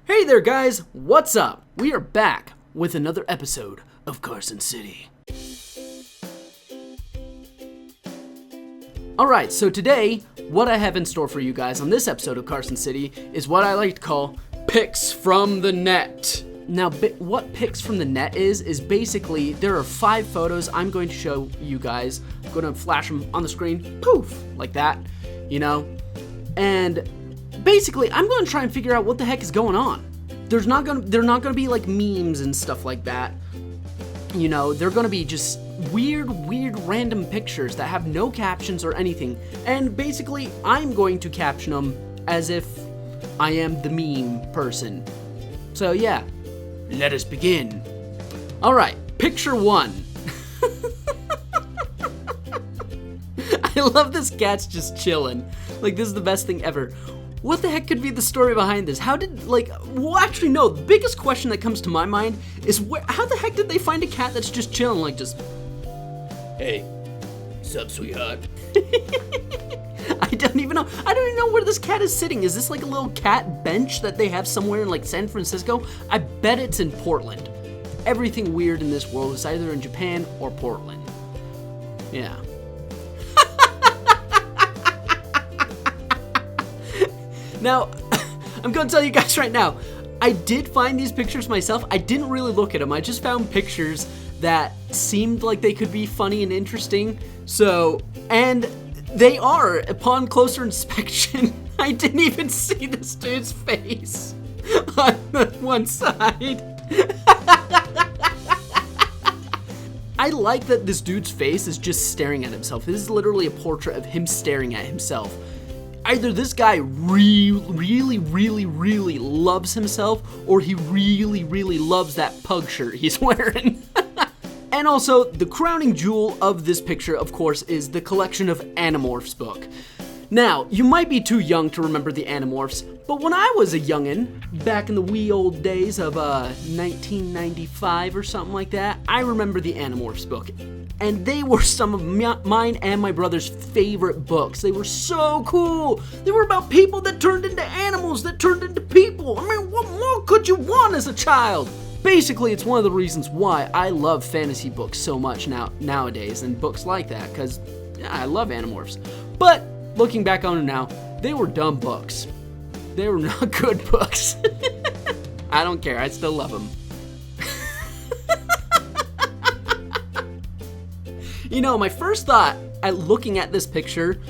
Hey there guys, what's up? We are back with another episode of Karson City. Alright, so today, what I have in store for you guys on this episode of Karson City is what I like to call Picks from the Net. Now, what Picks from the Net is basically, there are 5 photos I'm going to show you guys. I'm going to flash them on the screen, poof, like that, you know? And basically, I'm going to try and figure out what the heck is going on. They're not going to be like memes and stuff like that. You know, they're going to be just weird random pictures that have no captions or anything. And basically, I'm going to caption them as if I am the meme person. So yeah, let us begin. All right, picture 1. I love this cat's just chilling. Like, this is the best thing ever. What the heck could be the story behind this? How did, well, actually, no, the biggest question that comes to my mind is how the heck did they find a cat that's just chilling, like, just, hey, sup, sweetheart? I don't even know where this cat is sitting. Is this like a little cat bench that they have somewhere in, like, San Francisco? I bet it's in Portland. Everything weird in this world is either in Japan or Portland. Yeah. Now, I'm going to tell you guys right now, I did find these pictures myself. I didn't really look at them. I just found pictures that seemed like they could be funny and interesting. So, and they are, upon closer inspection. I didn't even see this dude's face on the one side. I like that this dude's face is just staring at himself. This is literally a portrait of him staring at himself. Either this guy really loves himself, or he really loves that pug shirt he's wearing. And also, the crowning jewel of this picture, of course, is the collection of Animorphs book. Now, you might be too young to remember the Animorphs, but when I was a youngin', back in the wee old days of 1995 or something like that, I remember the Animorphs book. And they were some of mine and my brother's favorite books. They were so cool. They were about people that turned into animals, that turned into people. I mean, what more could you want as a child? Basically, it's one of the reasons why I love fantasy books so much nowadays and books like that, because yeah, I love Animorphs. But looking back on it now, they were dumb books. They were not good books. I don't care. I still love them. You know, my first thought at looking at this picture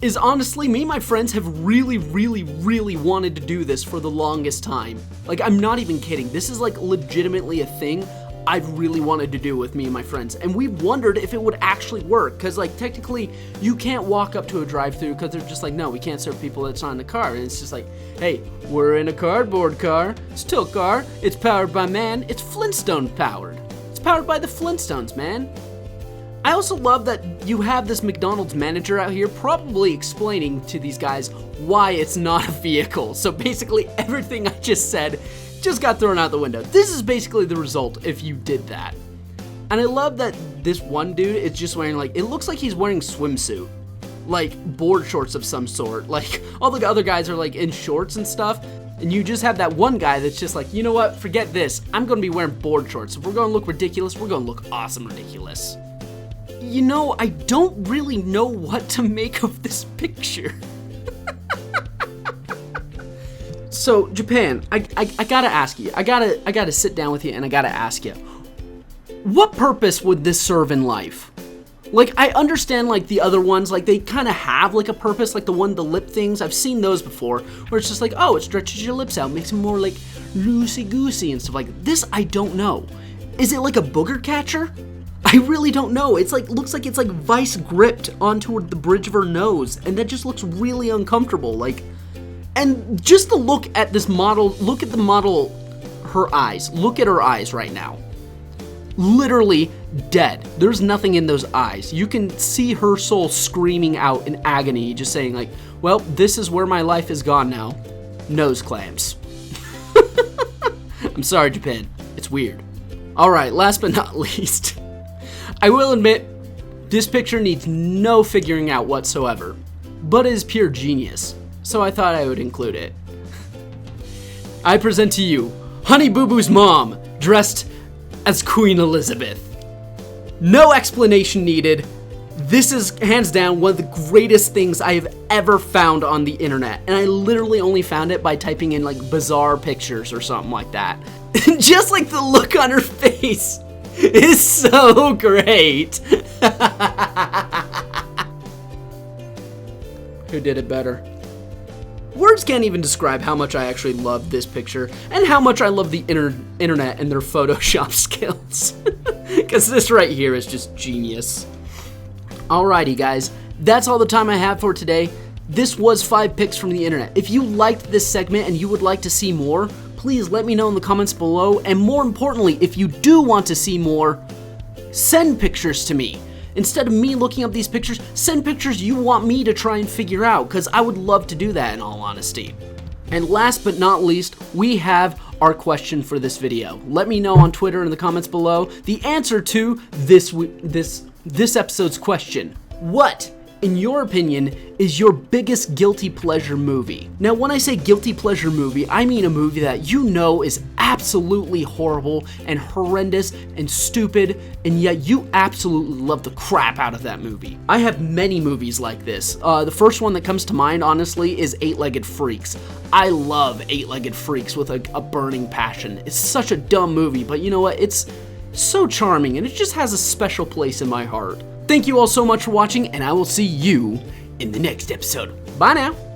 is honestly, me and my friends have really wanted to do this for the longest time. Like, I'm not even kidding. This is like legitimately a thing I've really wanted to do with me and my friends. And we wondered if it would actually work. Because, like, technically, you can't walk up to a drive-thru because they're just like, no, we can't serve people that's not in the car. And it's just like, hey, we're in a cardboard car. It's a tilt car. It's powered by man. It's Flintstone powered. It's powered by the Flintstones, man. I also love that you have this McDonald's manager out here probably explaining to these guys why it's not a vehicle. So basically everything I just said just got thrown out the window. This is basically the result if you did that. And I love that this one dude is just wearing, like, it looks like he's wearing swimsuit. Like board shorts of some sort. Like all the other guys are like in shorts and stuff. And you just have that one guy that's just like, you know what, forget this. I'm gonna be wearing board shorts. If we're gonna look ridiculous, we're gonna look awesome ridiculous. You know, I don't really know what to make of this picture. So, Japan, I gotta ask you. I gotta sit down with you and I gotta ask you. What purpose would this serve in life? Like, I understand, like, the other ones, like, they kind of have, like, a purpose, like the lip things. I've seen those before, where it's just like, oh, it stretches your lips out, makes them more, like, loosey-goosey and stuff like that. This, I don't know. Is it like a booger catcher? I really don't know. It's like, looks like it's like vice gripped onto the bridge of her nose, and that just looks really uncomfortable. Like, and just to look at this model, look at the model, her eyes. Look at her eyes right now. Literally dead. There's nothing in those eyes. You can see her soul screaming out in agony, just saying like, well, this is where my life is gone now. Nose clamps. I'm sorry, Japan. It's weird. All right, last but not least. I will admit, this picture needs no figuring out whatsoever, but is pure genius, so I thought I would include it. I present to you Honey Boo Boo's mom, dressed as Queen Elizabeth. No explanation needed. This is hands down one of the greatest things I have ever found on the internet. And I literally only found it by typing in like bizarre pictures or something like that. Just like the look on her face is so great. Who did it better? Words can't even describe how much I actually love this picture and how much I love the internet and their Photoshop skills. Because this right here is just genius. Alrighty guys, that's all the time I have for today. This was 5 pics from the internet. If you liked this segment and you would like to see more, please let me know in the comments below. And more importantly, if you do want to see more, send pictures to me. Instead of me looking up these pictures, send pictures you want me to try and figure out, because I would love to do that in all honesty. And last but not least, we have our question for this video. Let me know on Twitter in the comments below the answer to this episode's question. What, in your opinion, is your biggest guilty pleasure movie? Now, when I say guilty pleasure movie, I mean a movie that you know is absolutely horrible and horrendous and stupid, and yet you absolutely love the crap out of that movie. I have many movies like this. The first one that comes to mind, honestly, is 8-Legged Freaks. I love 8-Legged Freaks with a burning passion. It's such a dumb movie, but you know what? It's so charming, and it just has a special place in my heart. Thank you all so much for watching, and I will see you in the next episode. Bye now!